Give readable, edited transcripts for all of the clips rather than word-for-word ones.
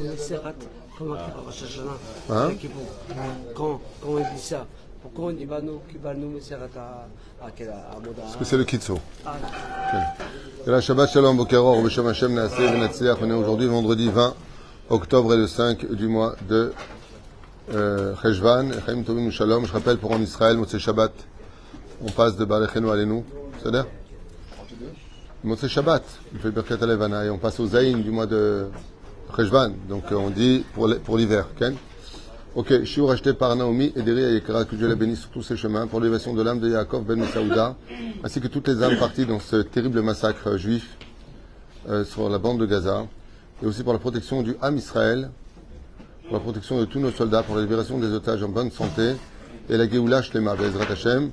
Serat, comment Rosh Hashanah, Hein? quand on dit ça, pourquoi on dit Kibanu Serat à Moda? Parce que c'est le Kitso. Ah, Et la Shabbat Shalom Bokeror, Beshem Hashem Naaseh Venatzliach. On est aujourd'hui vendredi 20 octobre et le 5 du mois de Cheshvan. Chaim Tovim Shalom. Je rappelle pour en Israël, Motzei Shabbat, on passe de Barechenu Alenu. C'est-à-dire Motzei Shabbat, on fait Birkat Alevana et on passe au Zayin du mois de Cheshvan. Donc on dit pour l'hiver. Okay? Ok, shiur acheté par Naomi et Deri Ayekara, que Dieu la bénisse sur tous ses chemins, pour l'élévation de l'âme de Yaakov ben Saouda, ainsi que toutes les âmes parties dans ce terrible massacre juif sur la bande de Gaza, et aussi pour la protection du Ham Israël, pour la protection de tous nos soldats, pour la libération des otages en bonne santé, et la Geoula Shlema, Bezrat Hashem.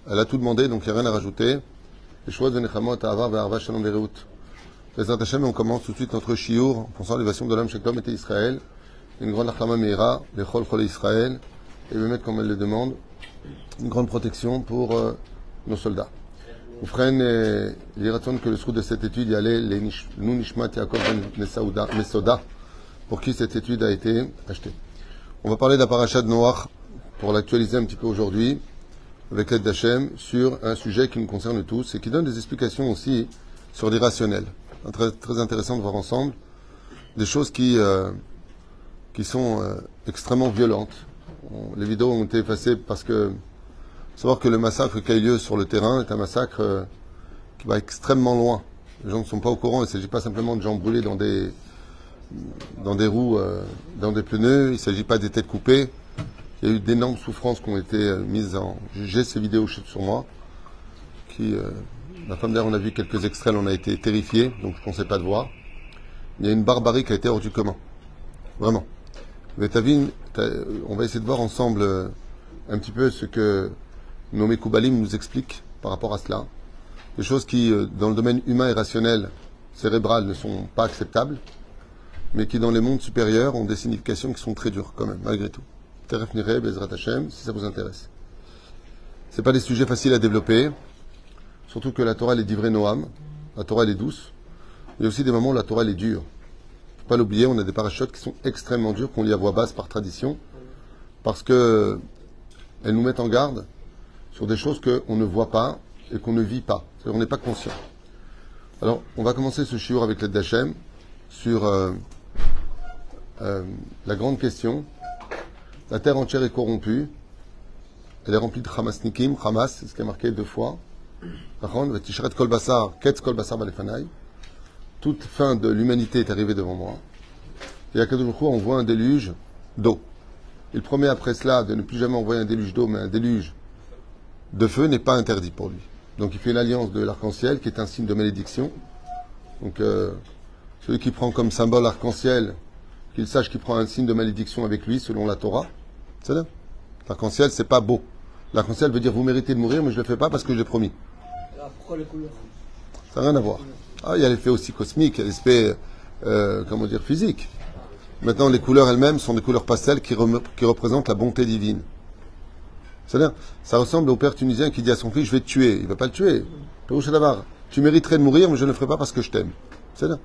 Elle a tout demandé, donc il n'y a rien à rajouter. Les choix de Nechamot, Avar, Ve'arva, Shalom, Ve'reut. Bezrat Hashem, on commence tout de suite notre shiur, en pensant à l'élévation de l'âme, chaque homme était Israël. Une grande Achlama Meira, les Chol Chol Israël, et me mettre comme elle le demande, une grande protection pour nos soldats. Vous ferez l'iraton que le srout de cette étude y allait les Nunishmat Yaakov ben Mesoda, pour qui cette étude a été achetée. On va parler de la paracha de Noach, pour l'actualiser un petit peu aujourd'hui, avec l'aide d'Hachem, sur un sujet qui nous concerne tous, et qui donne des explications aussi sur l'irrationnel. Très, très intéressant de voir ensemble des choses qui sont extrêmement violentes. Les vidéos ont été effacées parce que savoir que le massacre qui a eu lieu sur le terrain est un massacre qui va extrêmement loin. Les gens ne sont pas au courant. Il ne s'agit pas simplement de gens brûlés dans des roues, dans des pneus. Il ne s'agit pas des têtes coupées. Il y a eu d'énormes souffrances qui ont été mises en... J'ai ces vidéos sur moi. La femme d'ailleurs, on a vu quelques extraits, on a été terrifiés, donc je ne pensais pas de voir. Il y a une barbarie qui a été hors du commun. Vraiment. Mais on va essayer de voir ensemble un petit peu ce que nos Mekoubalim nous expliquent par rapport à cela. Des choses qui, dans le domaine humain et rationnel, cérébral, ne sont pas acceptables, mais qui, dans les mondes supérieurs, ont des significations qui sont très dures, quand même, malgré tout. Teref Nireh, Bezrat Hashem, si ça vous intéresse. C'est pas des sujets faciles à développer, surtout que la Torah, elle est divrei Noam, la Torah, elle est douce. Il y a aussi des moments où la Torah, elle est dure. Pas l'oublier, on a des parachutes qui sont extrêmement durs, qu'on lit à voix basse par tradition, parce que elles nous mettent en garde sur des choses qu'on ne voit pas et qu'on ne vit pas. C'est-à-dire on n'est pas conscient. Alors, on va commencer ce shiur avec l'aide d'Hachem sur la grande question. La terre entière est corrompue. Elle est remplie de Hamasnikim. Hamas, c'est ce qui est marqué 2 fois. Kol basar, ketz kol basar balefanai. Toute fin de l'humanité est arrivée devant moi. Et à Kadosh Baruch Hu, on voit un déluge d'eau. Il promet après cela de ne plus jamais envoyer un déluge d'eau, mais un déluge de feu n'est pas interdit pour lui. Donc il fait une alliance de l'arc-en-ciel qui est un signe de malédiction. Donc celui qui prend comme symbole l'arc-en-ciel, qu'il sache qu'il prend un signe de malédiction avec lui selon la Torah. C'est ça. L'arc-en-ciel, c'est pas beau. L'arc-en-ciel veut dire vous méritez de mourir, mais je ne le fais pas parce que j'ai promis. alors pourquoi les couleurs? Ça n'a rien à voir. Ah, il y a l'effet aussi cosmique, il y a l'aspect, physique. Maintenant, les couleurs elles-mêmes sont des couleurs pastel qui représentent la bonté divine. C'est-à-dire, ça ressemble au père tunisien qui dit à son fils, je vais te tuer. Il ne va pas le tuer. Tu mériterais de mourir, mais je ne le ferai pas parce que je t'aime. C'est-à-dire.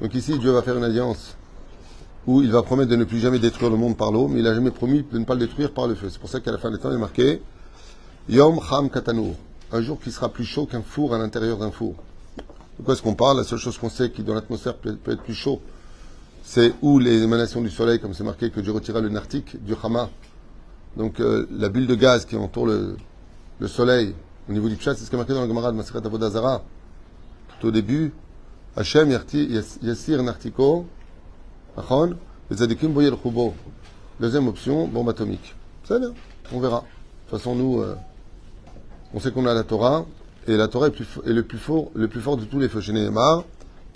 Donc ici, Dieu va faire une alliance où il va promettre de ne plus jamais détruire le monde par l'eau, mais il n'a jamais promis de ne pas le détruire par le feu. C'est pour ça qu'à la fin des temps, il est marqué Yom Cham Katanour. Un jour qui sera plus chaud qu'un four à l'intérieur d'un four. De quoi est-ce qu'on parle? La seule chose qu'on sait qui dans l'atmosphère peut être plus chaud, c'est où les émanations du soleil, comme c'est marqué que Dieu retira le nartik du Hama. Donc la bulle de gaz qui entoure le soleil au niveau du Pshat, c'est ce qui est marqué dans le Gemara de Maseret Avodah Zarah. Tout au début, Hashem Yassir Nartiko, Achon, les Zadikim Boyer Chubo. Deuxième option, bombe atomique. C'est bien, on verra. De toute façon, nous, on sait qu'on a la Torah. Et la Torah est le plus fort de tous les feux. Chez Nehemar,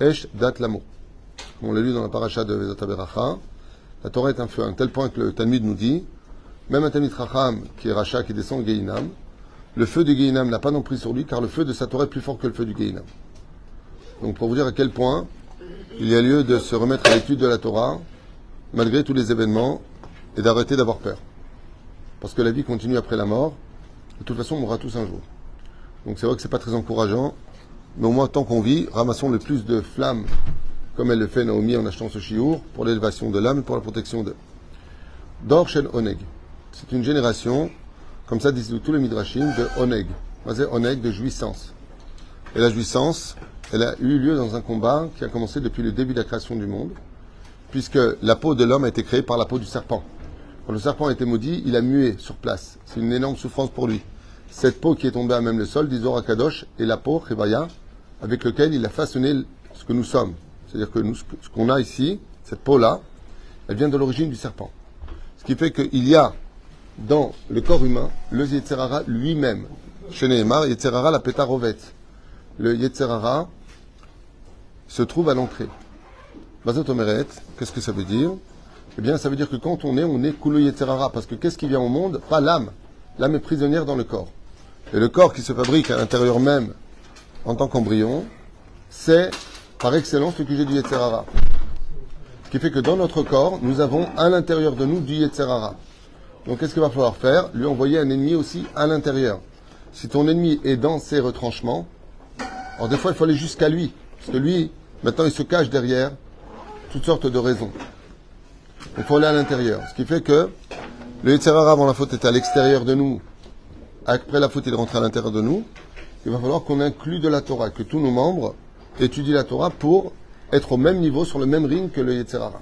Esh Dat Lamo. On l'a lu dans la paracha de Vezat Beracha. La Torah est un feu, à un tel point que le Talmud nous dit, même un Talmid Chacham, qui est Racha, qui descend au Gehinam, le feu du Gehinam n'a pas d'emprise sur lui, car le feu de sa Torah est plus fort que le feu du Gehinam. Donc pour vous dire à quel point il y a lieu de se remettre à l'étude de la Torah, malgré tous les événements, et d'arrêter d'avoir peur. Parce que la vie continue après la mort. De toute façon, on mourra tous un jour. Donc c'est vrai que c'est pas très encourageant, mais au moins tant qu'on vit, ramassons le plus de flammes comme elle le fait Naomi en achetant ce chiour, pour l'élévation de l'âme et pour la protection d'eux. Dor Shel Oneg. C'est une génération, comme ça disent tous les midrashim, de Oneg. C'est Oneg, de jouissance. Et la jouissance, elle a eu lieu dans un combat qui a commencé depuis le début de la création du monde, puisque la peau de l'homme a été créée par la peau du serpent. Quand le serpent a été maudit, il a mué sur place. C'est une énorme souffrance pour lui. Cette peau qui est tombée à même le sol, dit Zohar Kadosh, est la peau, Chevaya, avec laquelle il a façonné ce que nous sommes. C'est-à-dire que nous, ce qu'on a ici, cette peau-là, elle vient de l'origine du serpent. Ce qui fait qu'il y a dans le corps humain le Yetzer Hara lui-même. Chez Nehemar, Yetzer Hara la Petarovet. Le Yetzer Hara se trouve à l'entrée. Bazot Omeret, qu'est-ce que ça veut dire? Eh bien, ça veut dire que quand on est Kulo Yetzer Hara. Parce que qu'est-ce qui vient au monde? Pas l'âme. L'âme est prisonnière dans le corps. Et le corps qui se fabrique à l'intérieur même, en tant qu'embryon, c'est par excellence le QG du Yetzer Hara. Ce qui fait que dans notre corps, nous avons à l'intérieur de nous du Yetzer Hara. Donc qu'est-ce qu'il va falloir faire? Lui envoyer un ennemi aussi à l'intérieur. Si ton ennemi est dans ses retranchements, alors des fois il faut aller jusqu'à lui. Parce que lui, maintenant il se cache derrière toutes sortes de raisons. Donc il faut aller à l'intérieur. Ce qui fait que le Yetzer Hara avant la faute était à l'extérieur de nous. Après la faute il est rentré à l'intérieur de nous. Il va falloir qu'on inclue de la Torah, que tous nos membres étudient la Torah pour être au même niveau, sur le même ring que le Yetzer Hara.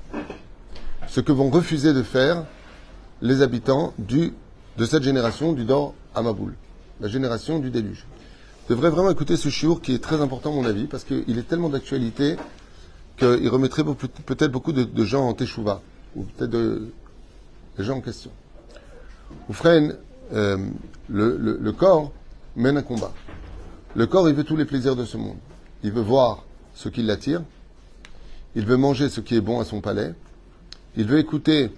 Ce que vont refuser de faire les habitants de cette génération du Dor Amaboul, la génération du déluge. Vous devrez vraiment écouter ce chiour qui est très important à mon avis, parce qu'il est tellement d'actualité qu'il remettrait peut-être beaucoup de gens en Teshuvah, ou peut-être des gens en question. Oufren, le corps mène un combat. Le corps, il veut tous les plaisirs de ce monde. Il veut voir ce qui l'attire. Il veut manger ce qui est bon à son palais. Il veut écouter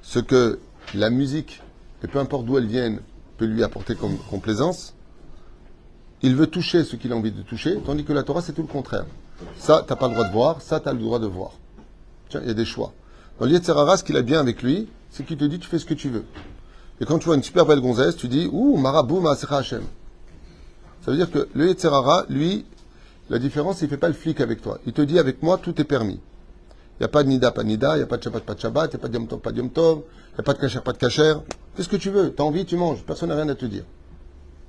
ce que la musique, et peu importe d'où elle vienne, peut lui apporter comme complaisance. Il veut toucher ce qu'il a envie de toucher, tandis que la Torah, c'est tout le contraire. Ça, tu n'as pas le droit de voir, ça, tu as le droit de voir. Tiens, il y a des choix. Dans l'Yetzer Hara, ce qu'il a bien avec lui, c'est qu'il te dit, tu fais ce que tu veux. Et quand tu vois une super belle gonzesse, tu dis, ouh, marabou, maasecha Hashem. Ça veut dire que le Yetzer Hara, lui, la différence, il ne fait pas le flic avec toi. Il te dit, avec moi, tout est permis. Il n'y a pas de nida, pas de nida, il n'y a pas de shabbat, pas de shabbat, il n'y a pas de yom tov, pas de yom tov, il n'y a pas de kasher, pas de kasher. Qu'est-ce que tu veux? Tu as envie, tu manges. Personne n'a rien à te dire.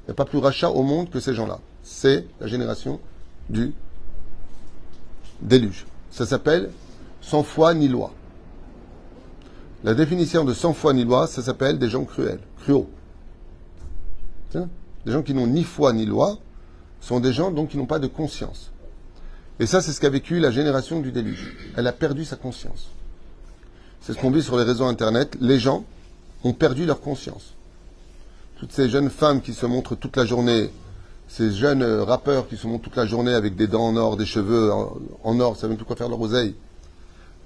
Il n'y a pas plus rachat au monde que ces gens-là. C'est la génération du déluge. Ça s'appelle sans foi ni loi. La définition de sans foi ni loi, ça s'appelle des gens cruels, cruaux. Des gens qui n'ont ni foi ni loi sont des gens donc qui n'ont pas de conscience. Et ça, c'est ce qu'a vécu la génération du déluge. Elle a perdu sa conscience. C'est ce qu'on vit sur les réseaux Internet. Les gens ont perdu leur conscience. Toutes ces jeunes femmes qui se montrent toute la journée, ces jeunes rappeurs qui se montrent toute la journée avec des dents en or, des cheveux en or, ça veut tout quoi faire leur oseille.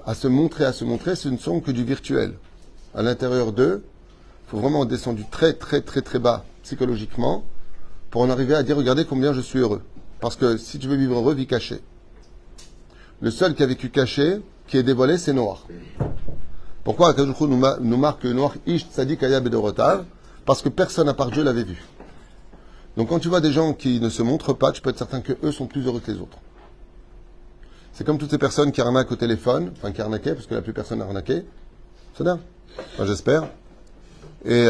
À se montrer, ce ne sont que du virtuel. À l'intérieur d'eux, il faut vraiment descendre très, très, très, très bas psychologiquement pour en arriver à dire, regardez combien je suis heureux. Parce que si tu veux vivre heureux, vis caché. Le seul qui a vécu caché, qui est dévoilé, c'est Noach. Pourquoi Akadosh nous marque Noach Ish Tzadik Aya Bedorotav? Parce que personne à part Dieu l'avait vu. Donc quand tu vois des gens qui ne se montrent pas, tu peux être certain qu'eux sont plus heureux que les autres. C'est comme toutes ces personnes qui arnaquent au téléphone, enfin qui arnaquaient, parce que la plus personne n'a arnaqué. C'est bien. Enfin, j'espère. Et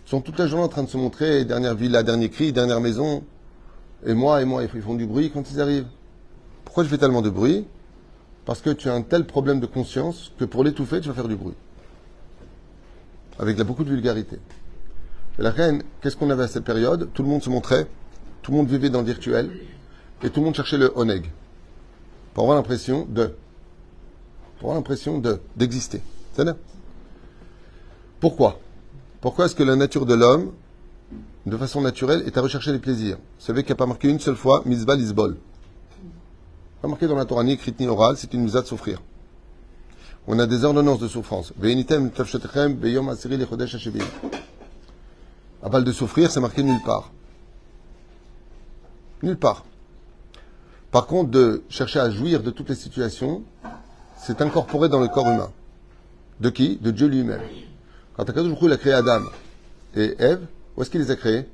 sont toute la journée en train de se montrer, dernière villa, dernier cri, dernière maison. Et moi, ils font du bruit quand ils arrivent. Pourquoi je fais tellement de bruit? Parce que tu as un tel problème de conscience que pour l'étouffer, tu vas faire du bruit. Avec beaucoup de vulgarité. Et la reine, qu'est-ce qu'on avait à cette période? Tout le monde se montrait, tout le monde vivait dans le virtuel, et tout le monde cherchait le oneg. Pour avoir l'impression d'exister. C'est-à-dire? Pourquoi? Pourquoi est-ce que la nature de l'homme, de façon naturelle, est à rechercher les plaisirs? Vous savez qu'il n'y a pas marqué une seule fois, misbah lisbol. Pas marqué dans la Torah, ni écrite ni orale, c'est une misa de souffrir. On a des ordonnances de souffrance. À balle de souffrir, c'est marqué nulle part. Nulle part. Par contre, de chercher à jouir de toutes les situations, c'est incorporé dans le corps humain. De qui? De Dieu lui-même. Quand Akadosh Baruch Hu il a créé Adam et Ève, où est-ce qu'il les a créés?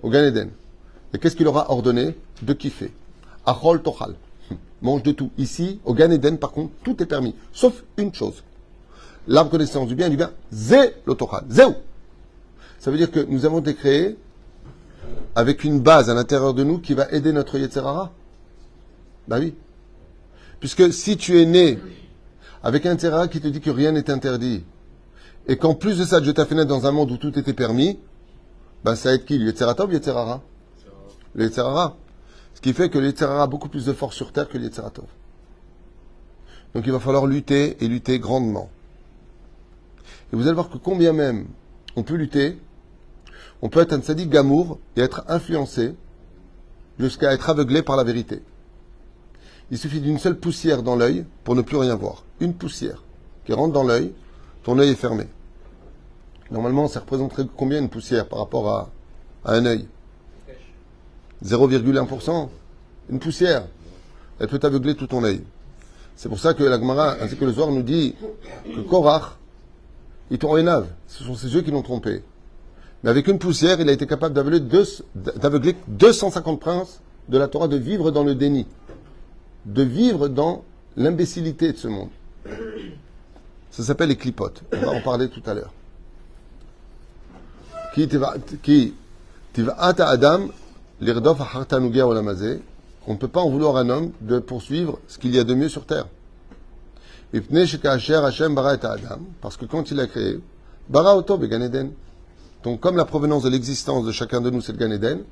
Au Gan Eden. Et qu'est-ce qu'il leur a ordonné? De kiffer. Achol tochal. Mange de tout. Ici, au Gan Eden, par contre, tout est permis. Sauf une chose. L'arbre connaissance du bien et du bien, zé l'otochal. Zéou. Ça veut dire que nous avons été créés avec une base à l'intérieur de nous qui va aider notre Yetzerara. Ben oui. Puisque si tu es né avec un Yetzerara qui te dit que rien n'est interdit, et qu'en plus de ça, Dieu t'a fait naître dans un monde où tout était permis, ben ça aide qui? Le Yetzerara ou le Yetzerara? Le Yetzerara. Ce qui fait que le Yetzerara a beaucoup plus de force sur terre que le Yetzerara. Donc il va falloir lutter et lutter grandement. Et vous allez voir que combien même on peut lutter, on peut être un tzaddik gamour et être influencé jusqu'à être aveuglé par la vérité. Il suffit d'une seule poussière dans l'œil pour ne plus rien voir. Une poussière qui rentre dans l'œil, ton œil est fermé. Normalement, ça représenterait combien une poussière par rapport à un œil? 0,1%. Une poussière. Elle peut aveugler tout ton œil. C'est pour ça que la Gemara, ainsi que le Zohar, nous dit que Korach, il tombe énave. Ce sont ses yeux qui l'ont trompé. Mais avec une poussière, il a été capable d'aveugler 250 princes de la Torah, de vivre dans le déni, de vivre dans l'imbécilité de ce monde. Ça s'appelle les clipotes. On va en parler tout à l'heure. On ne peut pas en vouloir à un homme de poursuivre ce qu'il y a de mieux sur terre. Parce que quand il a créé, bara oto began Eden. Donc, comme la provenance de l'existence de chacun de nous, c'est le Gan Eden,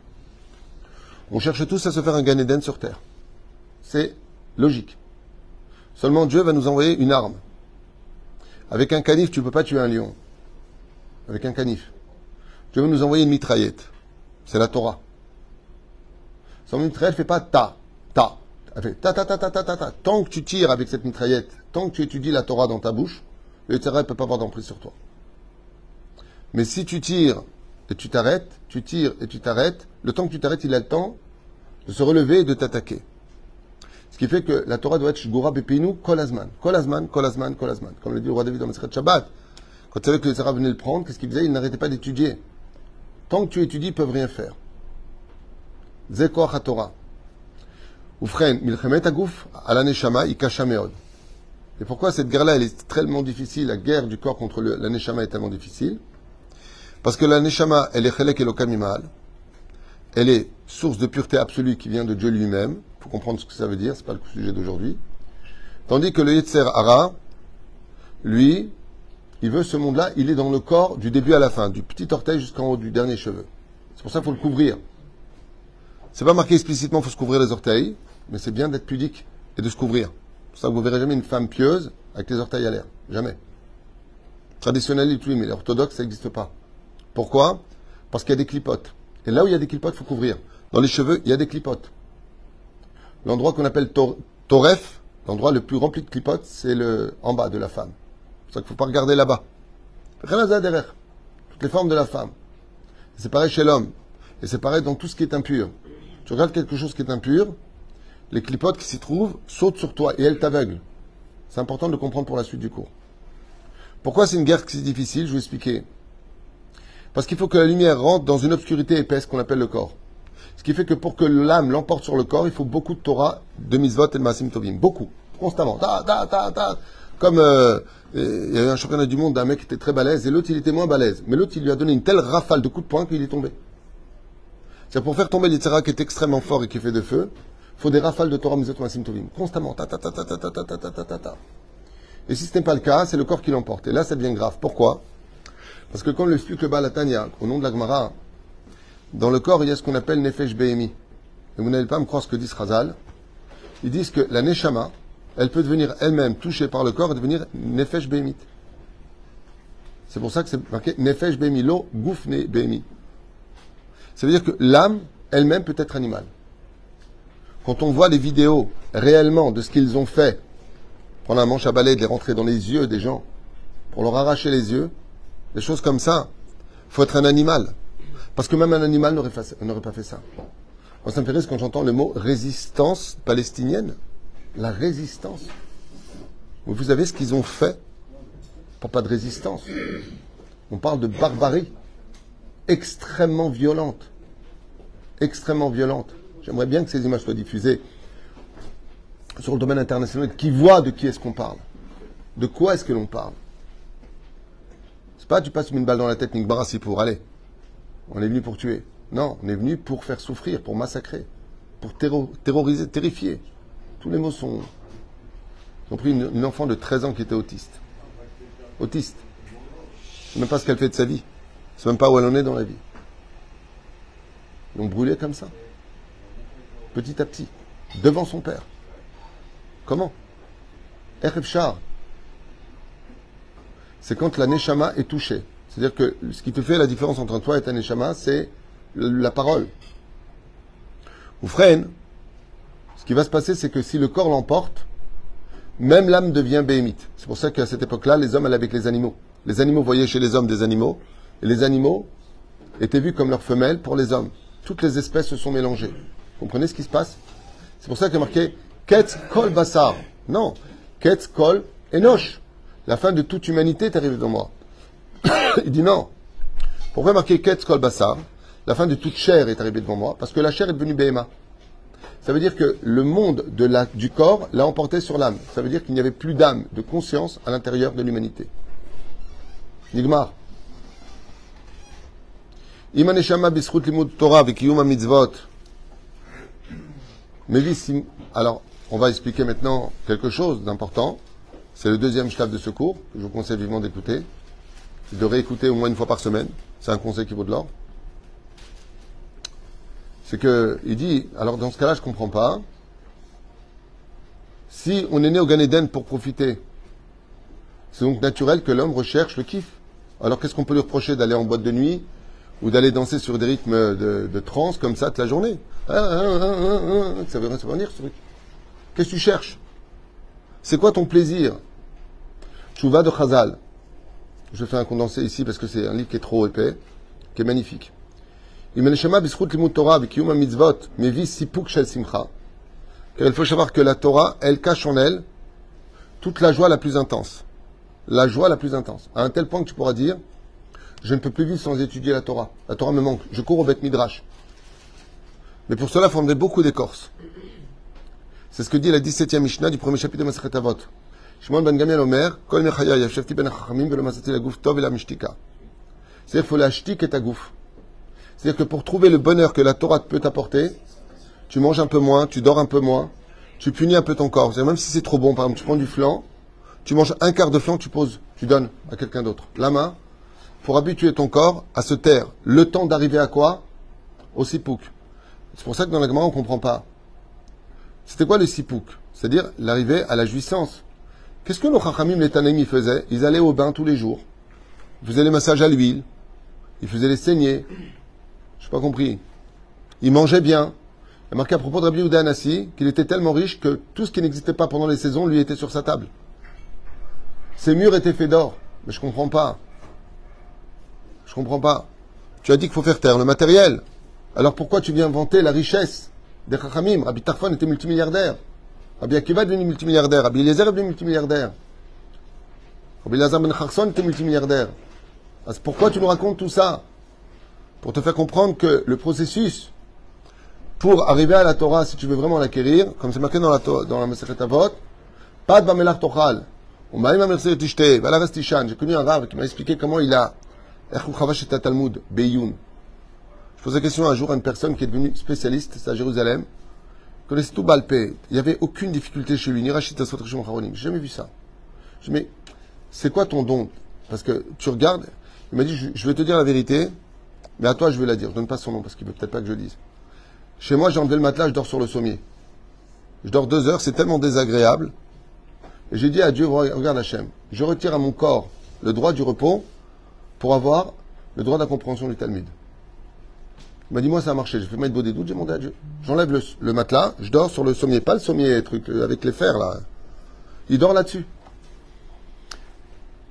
on cherche tous à se faire un Gan Eden sur terre. C'est logique. Seulement, Dieu va nous envoyer une arme. Avec un canif, tu ne peux pas tuer un lion. Avec un canif. Dieu va nous envoyer une mitraillette. C'est la Torah. Son mitraillette ne fait pas ta. Elle fait ta. Tant que tu tires avec cette mitraillette, tant que tu étudies la Torah dans ta bouche, le Yetzirah ne peut pas avoir d'emprise sur toi. Mais si tu tires et tu t'arrêtes, tu tires et tu t'arrêtes, le temps que tu t'arrêtes, il a le temps de se relever et de t'attaquer. Ce qui fait que la Torah doit être Shgura Bepinu Kolazman. Kolazman. Comme le dit le roi David dans Masechet Shabbat. Quand il savait que le Yetzirah venait le prendre, qu'est-ce qu'il faisait? Il n'arrêtait pas d'étudier. Tant que tu étudies, ils ne peuvent rien faire. Zekoach HaTorah. Ufren, Milchemet Aguf, Ala Neshama, Ikasha Meod. Et pourquoi cette guerre-là, elle est tellement difficile, la guerre du corps contre la Neshama est tellement difficile? Parce que la Neshama, elle est Chelek Elokam Imal. Elle est source de pureté absolue qui vient de Dieu lui-même. Il faut comprendre ce que ça veut dire, c'est pas le sujet d'aujourd'hui. Tandis que le Yetzer Hara, lui, il veut ce monde-là, il est dans le corps du début à la fin, du petit orteil jusqu'en haut du dernier cheveu. C'est pour ça qu'il faut le couvrir. C'est pas marqué explicitement qu'il faut se couvrir les orteils, mais c'est bien d'être pudique et de se couvrir. C'est pour ça que vous verrez jamais une femme pieuse avec les orteils à l'air. Jamais. Traditionnel, oui, mais orthodoxe, ça n'existe pas. Pourquoi? Parce qu'il y a des clipotes. Et là où il y a des clipotes, il faut couvrir. Dans les cheveux, il y a des clipotes. L'endroit qu'on appelle Toref, l'endroit le plus rempli de clipotes, c'est le en bas de la femme. C'est pour ça qu'il ne faut pas regarder là-bas. Toutes les formes de la femme. C'est pareil chez l'homme. Et c'est pareil dans tout ce qui est impur. Tu regardes quelque chose qui est impur, les clipotes qui s'y trouvent sautent sur toi et elles t'aveuglent. C'est important de le comprendre pour la suite du cours. Pourquoi c'est une guerre si difficile? Je vais expliquer. Parce qu'il faut que la lumière rentre dans une obscurité épaisse qu'on appelle le corps. Ce qui fait que pour que l'âme l'emporte sur le corps, il faut beaucoup de Torah, de Mitzvot et de Maasim Tovim. Beaucoup. Constamment. Comme il y avait un championnat du monde d'un mec qui était très balèze et l'autre il était moins balèze. Mais l'autre il lui a donné une telle rafale de coups de poing qu'il est tombé. C'est pour faire tomber l'Yetzirah qui est extrêmement fort et qui fait de feu, il faut des rafales de Torah, Mitzvot et Maasim Tovim. Constamment. Et si ce n'est pas le cas, c'est le corps qui l'emporte. Et là, ça devient grave. Pourquoi? Parce que comme l'explique le Baal HaTanya, au nom de la Gemara, dans le corps, il y a ce qu'on appelle Nefesh Behemi. Et vous n'allez pas me croire ce que disent Chazal. Ils disent que la Neshama, elle peut devenir elle-même touchée par le corps et devenir Nefesh Behemit. C'est pour ça que c'est marqué Nefesh Behemi, lo Gufne Behemi. Ça veut dire que l'âme, elle-même, peut être animale. Quand on voit les vidéos réellement de ce qu'ils ont fait, prendre un manche à balai, de les rentrer dans les yeux des gens, pour leur arracher les yeux, des choses comme ça, il faut être un animal. Parce que même un animal n'aurait pas fait ça. Moi, ça me fait rire quand j'entends le mot résistance palestinienne. La résistance. Vous savez ce qu'ils ont fait? Pas de résistance. On parle de barbarie extrêmement violente. Extrêmement violente. J'aimerais bien que ces images soient diffusées sur le domaine international, qui voient de qui est-ce qu'on parle. De quoi est-ce que l'on parle? C'est pas tu passes une balle dans la tête, Nick Barassi, pour aller. On est venu pour tuer. Non, on est venu pour faire souffrir, pour massacrer, pour terroriser, terrifier. Tous les mots sont... Ils ont pris une enfant de 13 ans qui était autiste. Autiste. Je ne sais même pas ce qu'elle fait de sa vie. Je ne sais même pas où elle en est dans la vie. Ils l'ont brûlé comme ça. Petit à petit. Devant son père. Comment? Erefchar. C'est quand la Neshama est touchée. C'est-à-dire que ce qui te fait la différence entre toi et ta Neshama, c'est la parole. Ou freine, ce qui va se passer, c'est que si le corps l'emporte, même l'âme devient béhémite. C'est pour ça qu'à cette époque-là, les hommes allaient avec les animaux. Les animaux voyaient chez les hommes des animaux, et les animaux étaient vus comme leurs femelles pour les hommes. Toutes les espèces se sont mélangées. Vous comprenez ce qui se passe? C'est pour ça qu'il y a marqué Ketz kol basar. Non, Ketz kol enosh. La fin de toute humanité est arrivée devant moi. Il dit non. Pourquoi marquer Ketz kol basar? La fin de toute chair est arrivée devant moi, parce que la chair est devenue béhéma. Ça veut dire que le monde du corps l'a emporté sur l'âme. Ça veut dire qu'il n'y avait plus d'âme, de conscience à l'intérieur de l'humanité. Nigmar. Imaneshama bisrut limud Torah v'kiyum mitzvot. Alors, on va expliquer maintenant quelque chose d'important. C'est le deuxième shlaf de ce cours, que je vous conseille vivement d'écouter. De réécouter au moins une fois par semaine. C'est un conseil qui vaut de l'or. C'est que, il dit, alors dans ce cas-là, je comprends pas. Si on est né au Gan Eden pour profiter, c'est donc naturel que l'homme recherche le kiff. Alors qu'est-ce qu'on peut lui reprocher d'aller en boîte de nuit ou d'aller danser sur des rythmes de trance comme ça toute la journée? Ça veut rien dire ce truc. Qu'est-ce que tu cherches? C'est quoi ton plaisir? Tchouva de Chazal. Je fais un condensé ici parce que c'est un livre qui est trop épais, qui est magnifique. Car il faut savoir que la Torah, elle cache en elle toute la joie la plus intense. La joie la plus intense. À un tel point que tu pourras dire, je ne peux plus vivre sans étudier la Torah. La Torah me manque. Je cours au Beth Midrash. Mais pour cela, il faut enlever beaucoup d'écorce. C'est ce que dit la 17e Mishnah du premier chapitre de Masechet Avot. Shimon ben Gamiel Omer, Kol mechaya yashevti ben hachamim velo masati la gouf tov et la mishtika. C'est-à-dire qu'il faut la shtik et ta gouf. C'est-à-dire que pour trouver le bonheur que la Torah peut t'apporter, tu manges un peu moins, tu dors un peu moins, tu punis un peu ton corps. C'est-à-dire même si c'est trop bon, par exemple, tu prends du flan, tu manges un quart de flan, tu poses, tu donnes à quelqu'un d'autre. La main, pour habituer ton corps à se taire. Le temps d'arriver à quoi? Au sipouk. C'est pour ça que dans la Gemara, on ne comprend pas. C'était quoi le sipouk? C'est-à-dire l'arrivée à la jouissance. Qu'est-ce que nos chachamim, les tanaïm, ils faisaient? Ils allaient au bain tous les jours. Ils faisaient les massages à l'huile. Ils faisaient les saignées. Je n'ai pas compris. Ils mangeaient bien. Il y a marqué à propos de Rabbi Yehuda Hanassi qu'il était tellement riche que tout ce qui n'existait pas pendant les saisons lui était sur sa table. Ses murs étaient faits d'or. Mais je comprends pas. Je comprends pas. Tu as dit qu'il faut faire taire le matériel. Alors pourquoi tu viens vanter la richesse des Chachamim? Rabbi Tarfon était multimilliardaire. Rabbi Akiva est devenu multimilliardaire. Rabbi Eliezer est devenu multimilliardaire. Rabbi Elazar ben Charson était multimilliardaire. Alors pourquoi tu nous racontes tout ça? Pour te faire comprendre que le processus pour arriver à la Torah, si tu veux vraiment l'acquérir, comme c'est marqué dans la Masechet Avot, pas de Bamelach Tochal. J'ai connu un rave qui m'a expliqué comment il a Talmud, Beyoun. Je posais la question un jour à une personne qui est devenue spécialiste, c'est à Jérusalem, connaissait tout Balpé. Il n'y avait aucune difficulté chez lui, ni Rachid Asot Rishon Haronim. J'ai jamais vu ça. Je dis, mais c'est quoi ton don? Parce que tu regardes, il m'a dit, je vais te dire la vérité, mais à toi je vais la dire. Je donne pas son nom parce qu'il veut peut-être pas que je le dise. Chez moi, j'ai enlevé le matelas, je dors sur le sommier. Je dors 2 heures, c'est tellement désagréable. Et j'ai dit à Dieu, regarde Hachem, je retire à mon corps le droit du repos pour avoir le droit de la compréhension du Talmud. Il m'a dit, moi ça a marché, j'ai fait mettre beau des doutes, j'ai demandé à Dieu. J'enlève le matelas, je dors sur le sommier, pas le sommier truc avec les fers là. Il dort là-dessus.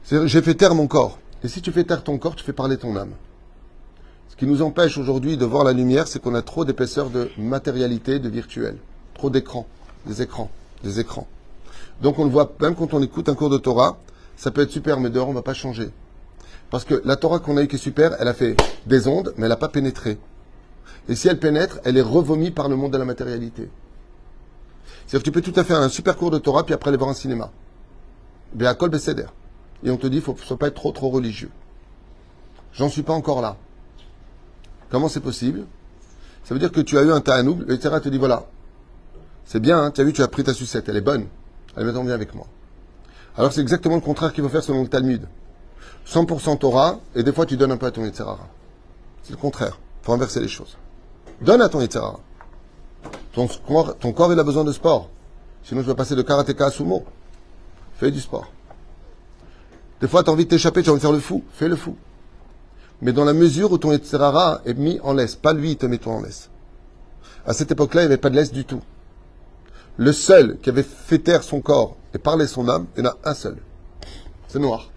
J'ai fait taire mon corps. Et si tu fais taire ton corps, tu fais parler ton âme. Ce qui nous empêche aujourd'hui de voir la lumière, c'est qu'on a trop d'épaisseur de matérialité, de virtuel. Trop d'écrans, des écrans. Donc on le voit, même quand on écoute un cours de Torah, ça peut être super, mais dehors on ne va pas changer. Parce que la Torah qu'on a eue qui est super, elle a fait des ondes, mais elle n'a pas pénétré. Et si elle pénètre, elle est revomie par le monde de la matérialité. C'est-à-dire que tu peux tout à fait faire un super cours de Torah, puis après aller voir un cinéma. Béakol Besséder. Et on te dit, il ne faut pas être trop religieux. J'en suis pas encore là. Comment c'est possible? Ça veut dire que tu as eu un ta'anoug, le Yetzirah te dit, voilà, c'est bien, hein, tu as vu, tu as pris ta sucette, elle est bonne. Allez, maintenant, viens avec moi. Alors c'est exactement le contraire qu'il faut faire selon le Talmud. 100% Torah, et des fois tu donnes un peu à ton Yetzirah. C'est le contraire. Il faut inverser les choses. Donne à ton Yetzirah. Ton corps, il a besoin de sport. Sinon, tu vas passer de karatéka à sumo. Fais du sport. Des fois, tu as envie de t'échapper, tu as envie de faire le fou. Fais le fou. Mais dans la mesure où ton Yetzirah est mis en laisse. Pas lui, il te met toi en laisse. À cette époque-là, il n'y avait pas de laisse du tout. Le seul qui avait fait taire son corps et parler son âme, il y en a un seul. C'est Noach.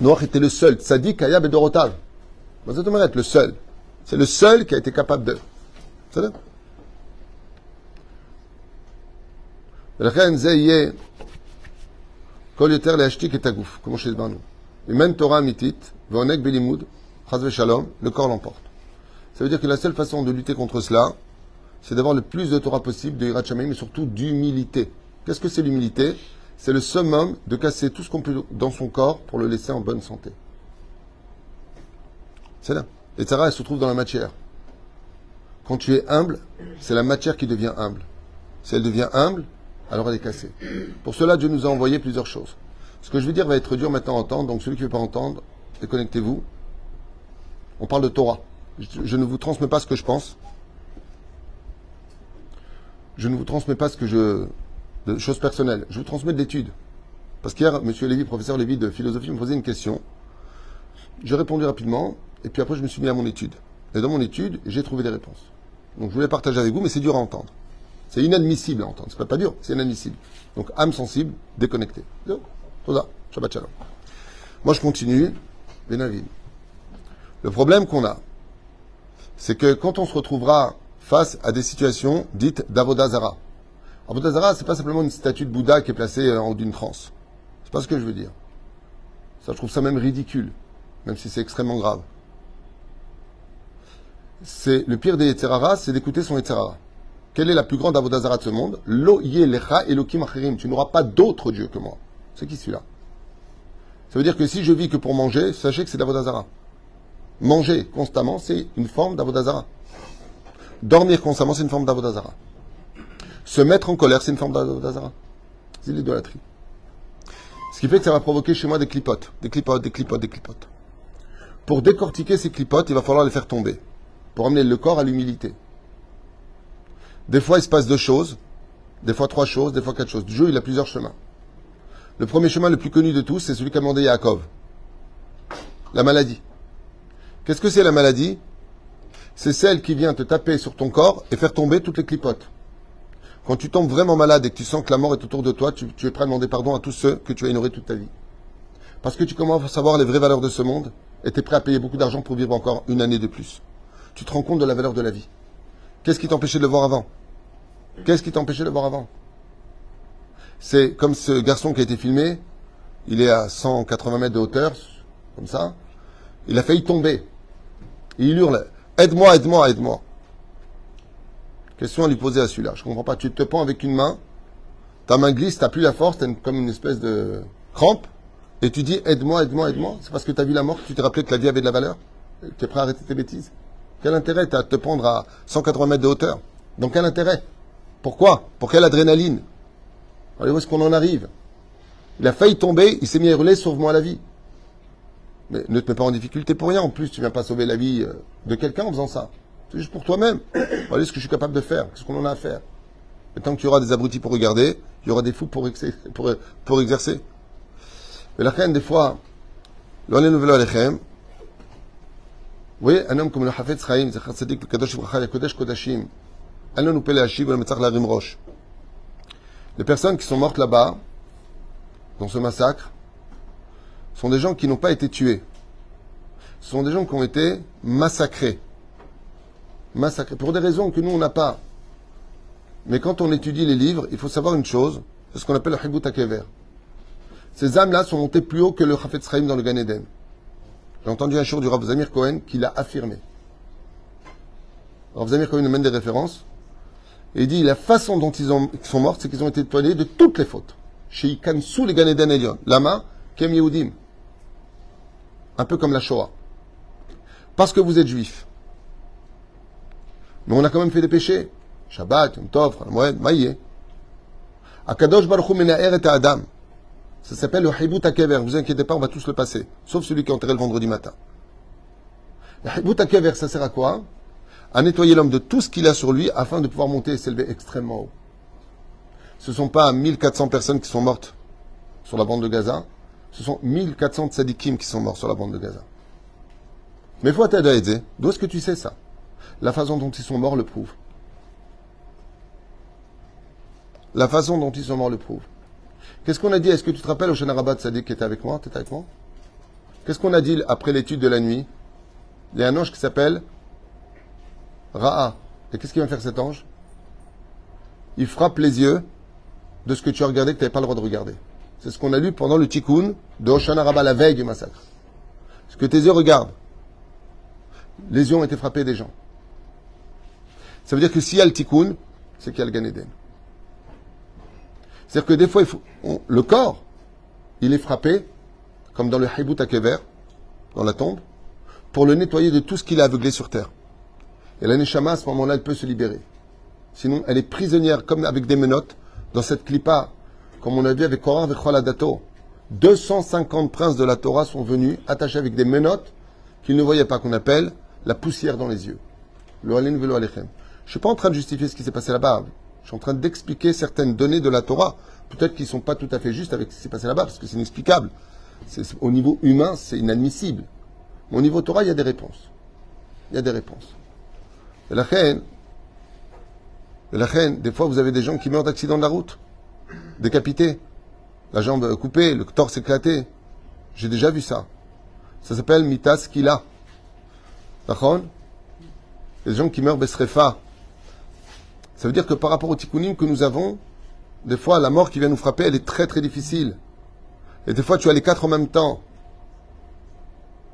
Noach était le seul. Tzadik, Hayab et Dorotav. Le seul. C'est le seul qui a été capable de. C'est là. ולכן זה יהיה כל יותר להשתיק את הגוף, כמו שהסברנו. אם אין תורה אמיתית ועונג בלימוד, חס ושלום, le corps l'emporte. Ça veut dire que la seule façon de lutter contre cela, c'est d'avoir le plus de Torah possible, de Yirat Shamayim, mais surtout d'humilité. Qu'est-ce que c'est l'humilité? C'est le summum de casser tout ce qu'on peut dans son corps pour le laisser en bonne santé. C'est là. Et Sarah, elle se trouve dans la matière. Quand tu es humble, c'est la matière qui devient humble. Si elle devient humble, alors elle est cassée. Pour cela, Dieu nous a envoyé plusieurs choses. Ce que je vais dire va être dur maintenant à entendre, donc celui qui ne veut pas entendre, déconnectez-vous. On parle de Torah. Je ne vous transmets pas ce que je pense. Je ne vous transmets pas de choses personnelles. Je vous transmets de l'étude. Parce qu'hier, M. Lévy, professeur Lévy de philosophie, me posait une question. J'ai répondu rapidement, et puis après, je me suis mis à mon étude. Et dans mon étude, j'ai trouvé des réponses. Donc, je voulais partager avec vous, mais c'est dur à entendre. C'est inadmissible à entendre. C'est pas dur, c'est inadmissible. Donc, âme sensible, déconnectée. Toda, Shabbat Shalom. Moi, je continue. Benavil. Le problème qu'on a, c'est que quand on se retrouvera face à des situations dites d'Avodah Zara. Avodah Zara, c'est pas simplement une statue de Bouddha qui est placée en haut d'une transe. C'est pas ce que je veux dire. Ça, je trouve ça même ridicule, même si c'est extrêmement grave. C'est le pire des Yetzirara, c'est d'écouter son Yetzirara. Quelle est la plus grande Avodah Zara de ce monde? Lo yelecha elokim acherim. Tu n'auras pas d'autre Dieu que moi. C'est qui celui-là? Ça veut dire que si je vis que pour manger, sachez que c'est d'Avodah Zara. Manger constamment, c'est une forme d'Avodah Zara. Dormir constamment, c'est une forme d'Avodah Zara. Se mettre en colère, c'est une forme d'Avodah Zara. C'est l'idolâtrie. Ce qui fait que ça va provoquer chez moi des clipotes. Des clipotes, des clipotes, des clipotes. Pour décortiquer ces clipotes, il va falloir les faire tomber. Pour amener le corps à l'humilité. Des fois, il se passe 2 choses. Des fois 3 choses, des fois 4 choses. Dieu, il a plusieurs chemins. Le premier chemin le plus connu de tous, c'est celui qu'a demandé Yaakov. La maladie. Qu'est-ce que c'est la maladie? C'est celle qui vient te taper sur ton corps et faire tomber toutes les clipotes. Quand tu tombes vraiment malade et que tu sens que la mort est autour de toi, tu es prêt à demander pardon à tous ceux que tu as ignorés toute ta vie. Parce que tu commences à savoir les vraies valeurs de ce monde et tu es prêt à payer beaucoup d'argent pour vivre encore une année de plus. Tu te rends compte de la valeur de la vie. Qu'est-ce qui t'empêchait de le voir avant? Qu'est-ce qui t'empêchait de le voir avant? C'est comme ce garçon qui a été filmé, il est à 180 mètres de hauteur, comme ça, il a failli tomber. Et il hurle, aide-moi, aide-moi, aide-moi. Question à lui poser à celui-là, je comprends pas, tu te pends avec une main, ta main glisse, tu n'as plus la force, tu as comme une espèce de crampe, et tu dis aide-moi, aide-moi, aide-moi. C'est parce que tu as vu la mort que tu t'es rappelé que la vie avait de la valeur? Tu es prêt à arrêter tes bêtises? Quel intérêt t'as de te pendre à 180 mètres de hauteur? Donc quel intérêt? Pourquoi? Pour quelle adrénaline? Allez, où est-ce qu'on en arrive? Il a failli tomber, il s'est mis à hurler, sauve-moi la vie. Mais ne te mets pas en difficulté pour rien. En plus, tu viens pas sauver la vie de quelqu'un en faisant ça. C'est juste pour toi-même. Voilà ce que je suis capable de faire. Qu'est-ce qu'on en a à faire? Et tant qu'il y aura des abrutis pour regarder, il y aura des fous pour exercer. Mais la reine, des fois, l'on est nouvel alechem. Vous voyez, un homme comme le Hafetz Chaim, Zechar Tzadik, le Kadosh Bracha, le Kodesh Kodashim, Allah nous pèle à Shiv, le Metzach Larim Rosh. Les personnes qui sont mortes là-bas, dans ce massacre, sont des gens qui n'ont pas été tués. Ce sont des gens qui ont été massacrés. Massacrés. Pour des raisons que nous, on n'a pas. Mais quand on étudie les livres, il faut savoir une chose, c'est ce qu'on appelle le Hibut HaKever. Ces âmes-là sont montées plus haut que le Hafetz Chaim dans le Gan Eden. J'ai entendu un jour du Rav Zamir Cohen qui l'a affirmé. Rav Zamir Cohen nous mène des références. Et il dit, la façon dont ils sont morts, c'est qu'ils ont été nettoyés de toutes les fautes. Chez Ikansou les Gan Eden Elion. Lama, Kem Yehudim. Un peu comme la Shoah. Parce que vous êtes juifs. Mais on a quand même fait des péchés. Shabbat, Yom Tov, Moed, Maïe. Akadosh Baruch Hu Mena'er et Adam. Ça s'appelle le Hibut HaKever. Ne vous inquiétez pas, on va tous le passer. Sauf celui qui est enterré le vendredi matin. Le Hibut HaKever, ça sert à quoi? À nettoyer l'homme de tout ce qu'il a sur lui afin de pouvoir monter et s'élever extrêmement haut. Ce ne sont pas 1400 personnes qui sont mortes sur la bande de Gaza. Ce sont 1400 tzadikim qui sont morts sur la bande de Gaza. Mais faut t'aider. D'où est-ce que tu sais ça? La façon dont ils sont morts le prouve. La façon dont ils sont morts le prouve. Qu'est-ce qu'on a dit? Est-ce que tu te rappelles au Shana Rabat Tzadik qui était avec moi? T'étais avec moi? Qu'est-ce qu'on a dit après l'étude de la nuit? Il y a un ange qui s'appelle Ra'a. Et qu'est-ce qu'il va faire cet ange? Il frappe les yeux de ce que tu as regardé que tu n'avais pas le droit de regarder. C'est ce qu'on a lu pendant le Tikkun de Hoshana Rabbah, la veille du massacre. Ce que tes yeux regardent. Les yeux ont été frappés des gens. Ça veut dire que s'il y a le Tikkun, c'est qu'il y a le Gan Eden. C'est-à-dire que des fois, le corps, il est frappé, comme dans le Hibut HaKever, dans la tombe, pour le nettoyer de tout ce qu'il a aveuglé sur terre. Et la Neshama, à ce moment-là, elle peut se libérer. Sinon, elle est prisonnière, comme avec des menottes, dans cette clipa, comme on a vu avec Korah, avec Choladato. 250 princes de la Torah sont venus, attachés avec des menottes, qu'ils ne voyaient pas, qu'on appelle la poussière dans les yeux. Le Halin Velo Alechem. Je ne suis pas en train de justifier ce qui s'est passé là-bas. Je suis en train d'expliquer certaines données de la Torah. Peut-être qu'ils ne sont pas tout à fait justes avec ce qui s'est passé là-bas, parce que c'est inexplicable. Au niveau humain, c'est inadmissible. Mais au niveau Torah, il y a des réponses. Il y a des réponses. Et la reine, des fois, vous avez des gens qui meurent d'accident de la route, décapités, la jambe coupée, le torse éclaté. J'ai déjà vu ça. Ça s'appelle mitas kila. D'accord? Les gens qui meurent besrefa. Ça veut dire que par rapport au tikkunim que nous avons, des fois, la mort qui vient nous frapper, elle est très très difficile. Et des fois, tu as les 4 en même temps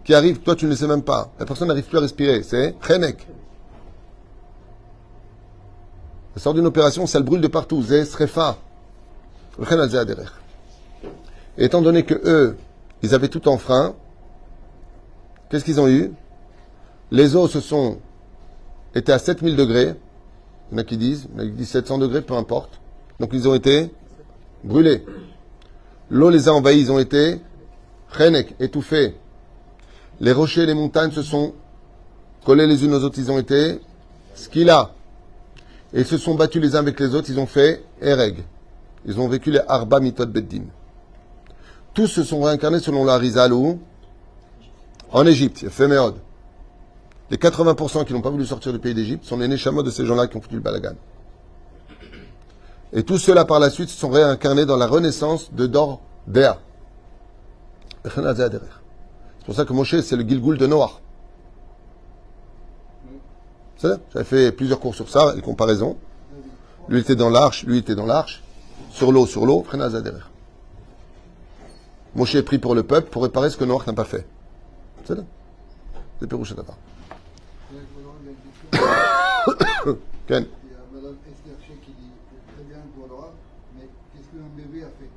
qui arrivent, toi tu ne le sais même pas. La personne n'arrive plus à respirer. C'est chenek. Elle sort d'une opération, ça le brûle de partout. Zé srefa. Et étant donné que eux, ils avaient tout enfreint, qu'est-ce qu'ils ont eu? Les eaux étaient à 7000 degrés. Il y en a qui disent 700 degrés, peu importe. Donc ils ont été brûlés. L'eau les a envahis, ils ont été chenek, étouffés. Les rochers et les montagnes se sont collés les unes aux autres, ils ont été skila. Et ils se sont battus les uns avec les autres, ils ont fait ereg. Ils ont vécu les Arba Mitot Beddin. Tous se sont réincarnés selon la Rizal où? En Égypte, il y a Féméod. Les 80% qui n'ont pas voulu sortir du pays d'Égypte sont les Neshamot de ces gens-là qui ont foutu le balagan. Et tous ceux-là par la suite se sont réincarnés dans la renaissance de Dor Déa. C'est pour ça que Moshe, c'est le Gilgul de Noach. C'est ça? J'avais fait plusieurs cours sur ça, les comparaisons. Lui était dans l'arche, lui était dans l'arche. Sur l'eau, Frena Zaderer. Moshe est pris pour le peuple pour réparer ce que Noach n'a pas fait. C'est ça? C'est Pérouche à Tata. Ken. Il y a Madame Esther Che qui dit très bien pour Laura, mais qu'est-ce qu'un bébé a fait?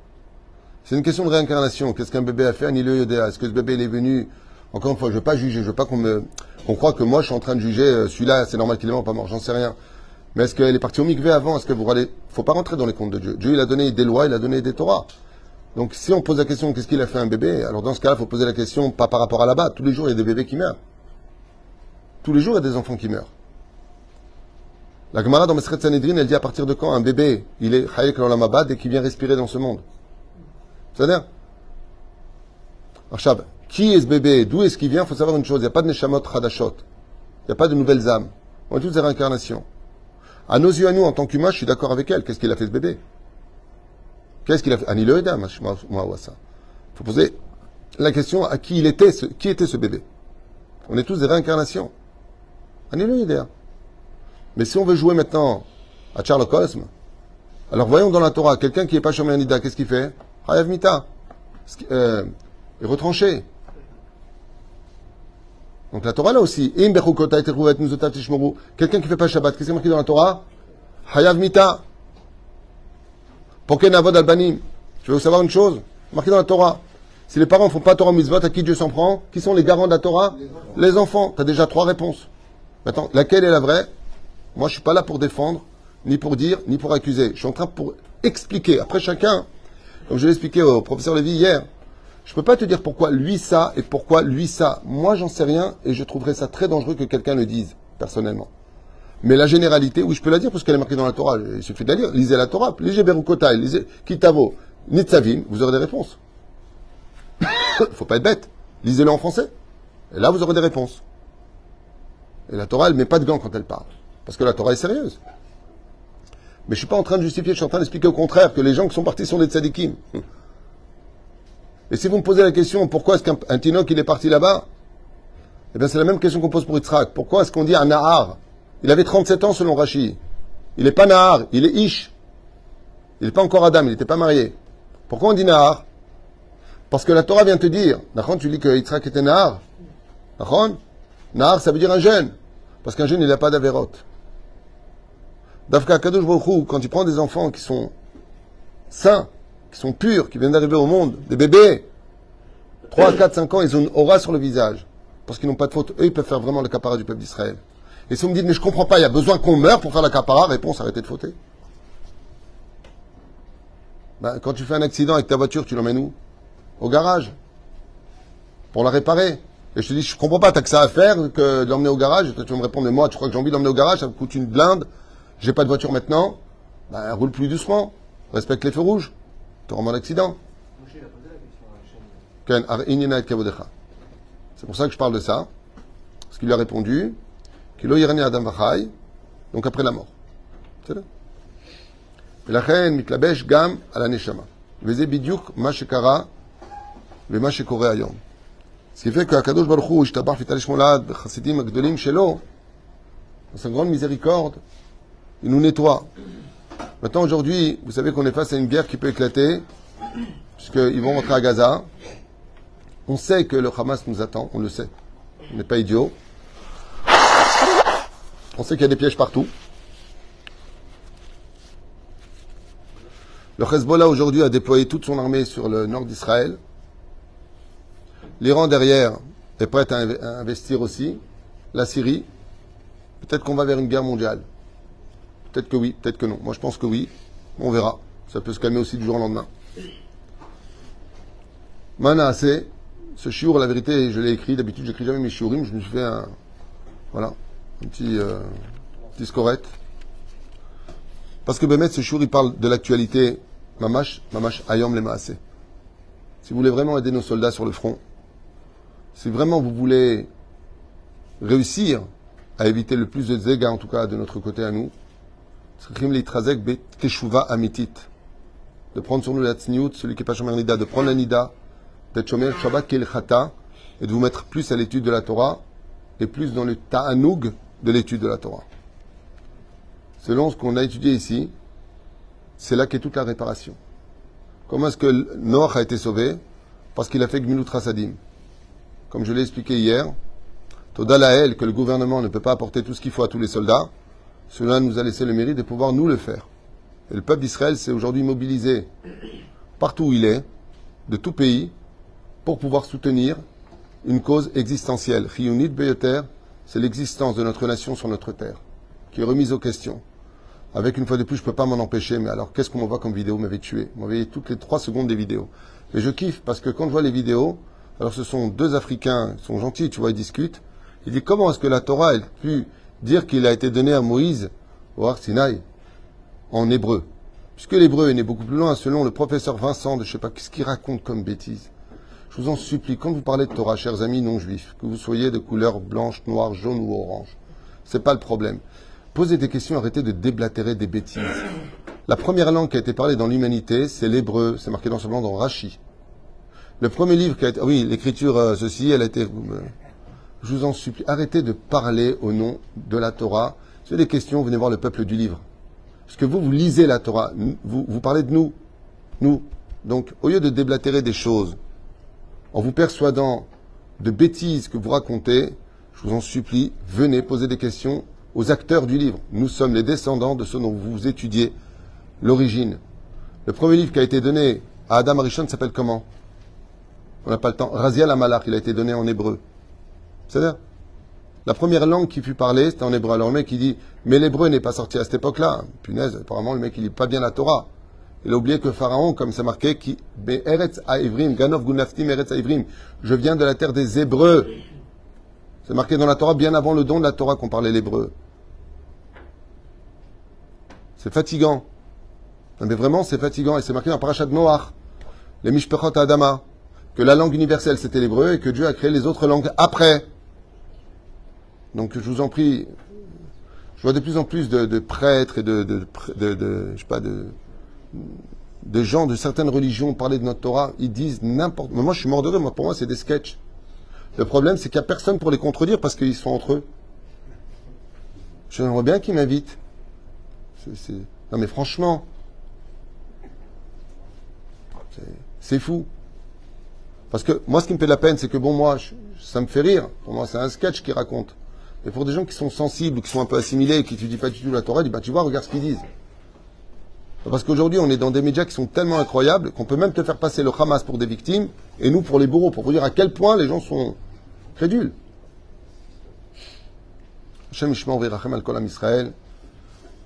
C'est une question de réincarnation. Qu'est-ce qu'un bébé a fait? Anilo Yodéa. Est-ce que ce bébé il est venu? Encore une fois, je ne veux pas juger, je veux pas qu'on croit que moi je suis en train de juger celui-là, c'est normal qu'il est mort, pas mort, j'en sais rien. Mais est-ce qu'elle est partie au mikvé avant? Est-ce que vous allez... Faut pas rentrer dans les comptes de Dieu. Dieu, il a donné des lois, il a donné des Torahs. Donc si on pose la question, qu'est-ce qu'il a fait un bébé? Alors dans ce cas-là, il faut poser la question, pas par rapport à là-bas. Tous les jours, il y a des bébés qui meurent. Tous les jours, il y a des enfants qui meurent. La Gemara dans Mesret Sanhedrin, elle dit à partir de quand un bébé, il est Chayek l'Olamabad et qui vient respirer dans ce monde. C'est-à-dire, Arshab, qui est ce bébé? D'où est-ce qu'il vient? Il faut savoir une chose, il n'y a pas de Neshamot Chadashot. Il n'y a pas de nouvelles âmes. On est tous des réincarnations. À nos yeux, à nous, en tant qu'humains, je suis d'accord avec elle. Qu'est-ce qu'il a fait ce bébé? Qu'est-ce qu'il a fait? Ani le Edam, moi, ça. Il faut poser la question à qui était ce bébé? On est tous des réincarnations. Ani le Edam. Mais si on veut jouer maintenant à Charles Cosme, alors voyons dans la Torah, quelqu'un qui n'est pas Shomer Nida, qu'est-ce qu'il fait? Hayav Mita. Est retranché. Donc la Torah là aussi, quelqu'un qui ne fait pas Shabbat, qu'est-ce qui est marqué dans la Torah? Hayav mita. Pourquoi navod albanim? Tu veux savoir une chose? Marqué dans la Torah. Si les parents ne font pas Torah mitzvot, à qui Dieu s'en prend? Qui sont les garants de la Torah? Les enfants. Tu as déjà 3 réponses. Maintenant, laquelle est la vraie? Moi, je ne suis pas là pour défendre, ni pour dire, ni pour accuser. Je suis en train pour expliquer. Après chacun, comme je l'ai expliqué au professeur Lévy hier, je ne peux pas te dire pourquoi lui ça et pourquoi lui ça. Moi, j'en sais rien et je trouverais ça très dangereux que quelqu'un le dise, personnellement. Mais la généralité, oui, je peux la dire parce qu'elle est marquée dans la Torah. Il suffit de la lire. Lisez la Torah. Lisez Berukotai, lisez Kitavo, Nitzavim. Vous aurez des réponses. Faut pas être bête. Lisez-le en français. Et là, vous aurez des réponses. Et la Torah, elle met pas de gants quand elle parle. Parce que la Torah est sérieuse. Mais je suis pas en train de justifier, je suis en train d'expliquer au contraire que les gens qui sont partis sont des tzadikim. Et si vous me posez la question, pourquoi est-ce qu'un Tinoch, il est parti là-bas? Eh bien, c'est la même question qu'on pose pour Yitzhak. Pourquoi est-ce qu'on dit un Nahar? Il avait 37 ans selon Rashi. Il n'est pas Nahar, il est Ish. Il n'est pas encore Adam, il n'était pas marié. Pourquoi on dit Nahar? Parce que la Torah vient te dire, Nachon, tu dis que Yitzhak était Nahar. Nachon? Nahar, ça veut dire un jeune. Parce qu'un jeune, il n'a pas d'Averot. Dafka Kadosh Baruch Hu, quand tu prends des enfants qui sont sains, qui sont purs, qui viennent d'arriver au monde, des bébés, 3, 4, 5 ans, ils ont une aura sur le visage. Parce qu'ils n'ont pas de faute. Eux, ils peuvent faire vraiment le capara du peuple d'Israël. Et si vous me dites, mais je comprends pas, il y a besoin qu'on meure pour faire la capara, réponse, arrêtez de fauter. Ben, quand tu fais un accident avec ta voiture, tu l'emmènes où? Au garage. Pour la réparer. Et je te dis, je comprends pas, t'as que ça à faire que de l'emmener au garage. Et toi, tu vas me répondre, mais moi, tu crois que j'ai envie de l'emmener au garage, ça me coûte une blinde. J'ai pas de voiture maintenant. Ben, roule plus doucement. Respecte les feux rouges. Tu auras moins d'accident. C'est pour ça que je parle de ça. Parce qu'il lui a répondu, Kilo Yirani Adam Vachai, donc après la mort. C'est là. Et la reine mitlabesh gam à la neshama. Veze bidyuk ma shekara ve ma shekore ayom. Ce qui fait que Akadosh Baruch Hu, Ishtabach Vitalish Molad, Chassidim Agdolim Shelo, dans sa grande miséricorde, il nous nettoie. Maintenant, aujourd'hui, vous savez qu'on est face à une guerre qui peut éclater, puisqu'ils vont rentrer à Gaza. On sait que le Hamas nous attend, on le sait. On n'est pas idiot. On sait qu'il y a des pièges partout. Le Hezbollah aujourd'hui a déployé toute son armée sur le nord d'Israël. L'Iran derrière est prêt à investir aussi. La Syrie. Peut-être qu'on va vers une guerre mondiale. Peut-être que oui, peut-être que non. Moi je pense que oui. On verra. Ça peut se calmer aussi du jour au lendemain. Manasseh, ce shiur, la vérité, je l'ai écrit. D'habitude, j'écris jamais mes shiurim. Je me suis fait un petit scorette. Parce que Bémet, ce shiur, il parle de l'actualité. Mamash, ayom le maaseh. Si vous voulez vraiment aider nos soldats sur le front, si vraiment vous voulez réussir à éviter le plus de dégâts, en tout cas de notre côté à nous, de prendre sur nous la tsniout, celui qui n'est pas shomer nida, de prendre la nida, d'être shomer shabbat kel chata, et de vous mettre plus à l'étude de la Torah, et plus dans le ta'anoug de l'étude de la Torah. Selon ce qu'on a étudié ici, c'est là qu'est toute la réparation. Comment est-ce que Noach a été sauvé? Parce qu'il a fait Gmilut Rasadim. Comme je l'ai expliqué hier, Toda Lael, que le gouvernement ne peut pas apporter tout ce qu'il faut à tous les soldats, cela nous a laissé le mérite de pouvoir nous le faire. Et le peuple d'Israël s'est aujourd'hui mobilisé partout où il est, de tout pays, pour pouvoir soutenir une cause existentielle. Chiyunit Beyoter, c'est l'existence de notre nation sur notre terre, qui est remise aux questions. Avec une fois de plus, je ne peux pas m'en empêcher, mais alors qu'est-ce qu'on m'envoie comme vidéo? M'avait tué. On m'envoyait toutes les 3 secondes des vidéos. Mais je kiffe parce que quand je vois les vidéos, alors ce sont 2 Africains, ils sont gentils, tu vois, ils discutent. Il dit comment est-ce que la Torah a pu dire qu'il a été donné à Moïse au Har Sinaï en hébreu? Puisque l'hébreu est né beaucoup plus loin, selon le professeur Vincent de je ne sais pas qu'est-ce qu'il raconte comme bêtise. Je vous en supplie, quand vous parlez de Torah, chers amis non-juifs, que vous soyez de couleur blanche, noire, jaune ou orange, c'est pas le problème. Posez des questions, arrêtez de déblatérer des bêtises. La première langue qui a été parlée dans l'humanité, c'est l'hébreu. C'est marqué dans ce blanc dans Rashi. Le premier livre qui a été... Oui, l'écriture, ceci, elle a été... Je vous en supplie, arrêtez de parler au nom de la Torah. Si vous avez des questions, venez voir le peuple du livre. Parce que vous lisez la Torah. Vous parlez de nous. Nous. Donc, au lieu de déblatérer des choses, en vous persuadant de bêtises que vous racontez, je vous en supplie, venez poser des questions aux acteurs du livre. Nous sommes les descendants de ceux dont vous étudiez l'origine. Le premier livre qui a été donné à Adam Arishon s'appelle comment? On n'a pas le temps. Raziel Amalach, il a été donné en hébreu. C'est-à-dire, la première langue qui fut parlée, c'était en hébreu. Alors le mec, il dit, mais l'hébreu n'est pas sorti à cette époque-là. Punaise, apparemment, le mec, il lit pas bien la Torah. Il a oublié que Pharaon, comme c'est marqué, qui, Eretz Haïvrim, Ganov Gunaftim Eretz Haïvrim, je viens de la terre des Hébreux. C'est marqué dans la Torah, bien avant le don de la Torah qu'on parlait l'hébreu. C'est fatigant. Non, mais vraiment, c'est fatigant. Et c'est marqué dans Parashat Noach, les Mishpechot Adama, que la langue universelle, c'était l'hébreu et que Dieu a créé les autres langues après. Donc, je vous en prie, je vois de plus en plus de prêtres et de gens de certaines religions parler de notre Torah. Ils disent n'importe quoi. Moi, je suis mort de rire. Pour moi, c'est des sketchs. Le problème, c'est qu'il n'y a personne pour les contredire parce qu'ils sont entre eux. J'aimerais bien qu'ils m'invitent. Non, mais franchement, c'est fou. Parce que moi, ce qui me fait de la peine, c'est que bon, moi, ça me fait rire. Pour moi, c'est un sketch qu'ils racontent. Et pour des gens qui sont sensibles, qui sont un peu assimilés, et qui ne étudient pas du tout la Torah, ils disent, bah, tu vois, regarde ce qu'ils disent. Parce qu'aujourd'hui, on est dans des médias qui sont tellement incroyables qu'on peut même te faire passer le Hamas pour des victimes et nous pour les bourreaux, pour vous dire à quel point les gens sont crédules. Hashem Yishmor v'Yirachem al kol Am Yisrael.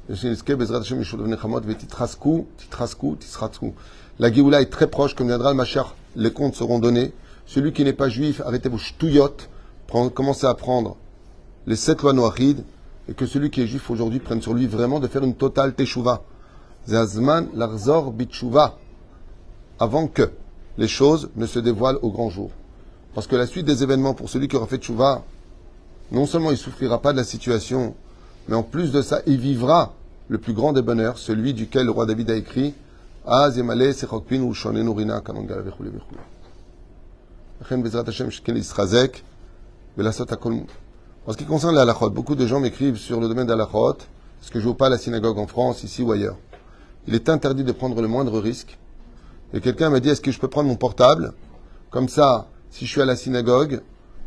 Yishnitzke bezrat Hashem Yishul v'Nechamot v'titrasku, tisratzku. La Géoula est très proche, comme viendra le Mashiach, les comptes seront donnés. Celui qui n'est pas juif, arrêtez vos ch'touillottes, commencez à prendre les 7 lois noachides, et que celui qui est juif aujourd'hui prenne sur lui vraiment de faire une totale teshuva. Zazman larzor bitshuva, avant que les choses ne se dévoilent au grand jour. Parce que la suite des événements, pour celui qui aura fait teshuva, non seulement il ne souffrira pas de la situation, mais en plus de ça, il vivra le plus grand des bonheurs, celui duquel le roi David a écrit Az yemale sechokpin ou shonenu rina kanongal vechule vechule. Chen bezrat Hashem shken yisrazek velasot hakol. En ce qui concerne la halachot, beaucoup de gens m'écrivent sur le domaine de la halachot, parce que je ne vais pas à la synagogue en France, ici ou ailleurs. Il est interdit de prendre le moindre risque. Et quelqu'un m'a dit, est-ce que je peux prendre mon portable? Comme ça, si je suis à la synagogue,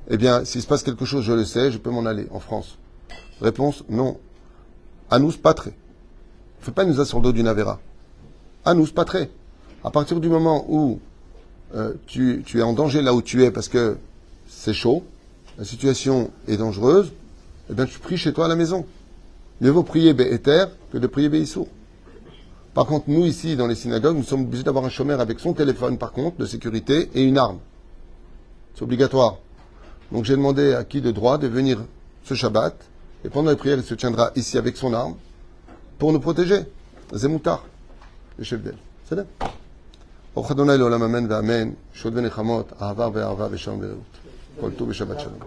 eh bien, s'il se passe quelque chose, je le sais, je peux m'en aller en France. Réponse, non. Anous patre. Ne fais pas une sur le dos d'une avéra. Anous patre. À partir du moment où tu es en danger là où tu es parce que c'est chaud, la situation est dangereuse, eh bien, tu pries chez toi à la maison. Mieux vaut prier Béhéter que de prier Béhissour. Par contre, nous, ici, dans les synagogues, nous sommes obligés d'avoir un chômeur avec son téléphone, par contre, de sécurité, et une arme. C'est obligatoire. Donc, j'ai demandé à qui de droit de venir ce Shabbat, et pendant les prières, il se tiendra ici avec son arme, pour nous protéger. Zemoutar, le chef d'elle. C'est là. Baruch Adonai l'olam amen ve'amen, shod ve'nechamot, ahavar ve'arva ve'shalom ve'reut. Kol tov ve'shabbat shalom.